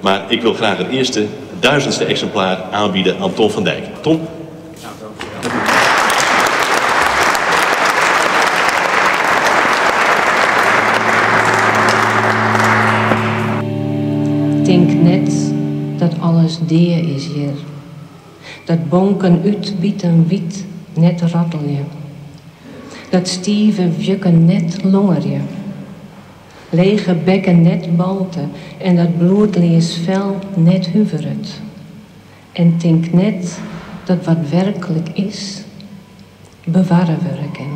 Maar ik wil graag het eerste 1000ste exemplaar aanbieden aan Tom van Dijk. Tom? Ik denk net dat alles deer is hier. Dat bonken uitbieten wiet net rattelje. Dat stieve wjukken net longerje. Lege bekken net balten en dat bloedlees vel net huveret. En denk net dat wat werkelijk is, bewaren werken.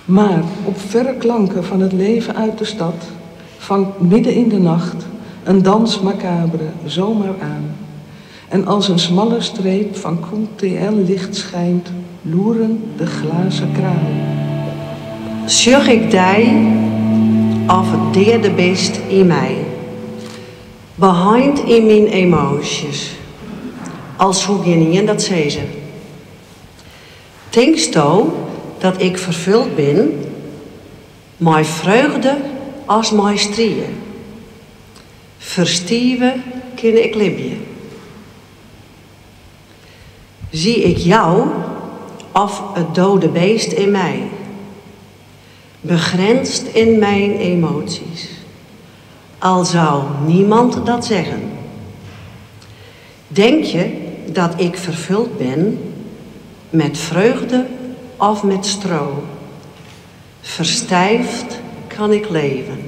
Maar op verre klanken van het leven uit de stad vangt midden in de nacht een dans macabre zomaar aan. En als een smalle streep van QTL-licht schijnt, loeren de glazen kralen. Zag ik die of het deerde beest in mij, behind in mijn emoties, als hoe geen dat zei ze. Denkst u dat ik vervuld ben, mijn vreugde als mijn strieën? Verstieven kan ik libje. Zie ik jou of het dode beest in mij, begrensd in mijn emoties, al zou niemand dat zeggen. Denk je dat ik vervuld ben met vreugde of met stro? Verstijfd kan ik leven.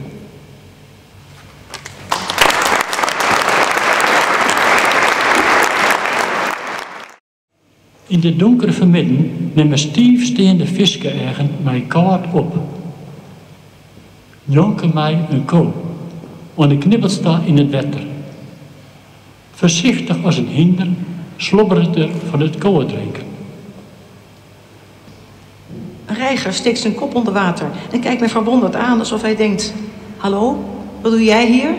In de donkere vermidden nemen stief steende viskeneigen mij koud op. Jonken mij een kool, en de knibbelt staat in het wetter. Voorzichtig als een hinder slobbert er van het kool drinken. Een reiger steekt zijn kop onder water en kijkt mij verwonderd aan alsof hij denkt: hallo, wat doe jij hier?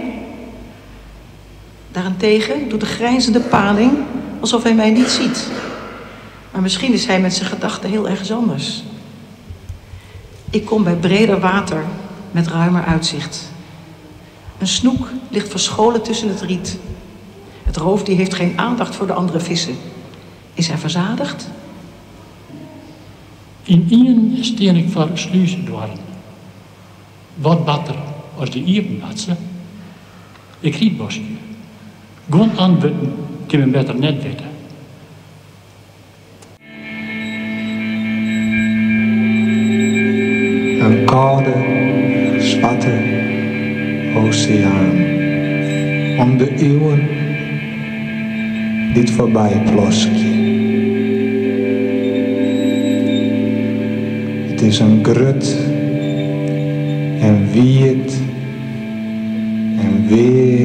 Daarentegen doet de grijnzende paling alsof hij mij niet ziet. Maar misschien is hij met zijn gedachten heel ergens anders. Ik kom bij breder water met ruimer uitzicht. Een snoek ligt verscholen tussen het riet. Het roofdier heeft geen aandacht voor de andere vissen. Is hij verzadigd? In ien steen ik voor sluisdwarren. Wat batter als de iepenmatsen. Ik riet bosje. Gewoon aanbutten, kan men beter net weten. Een koude, zwarte oceaan. Om de eeuwen dit voorbij ploskje. Het is een grut en wierd en weer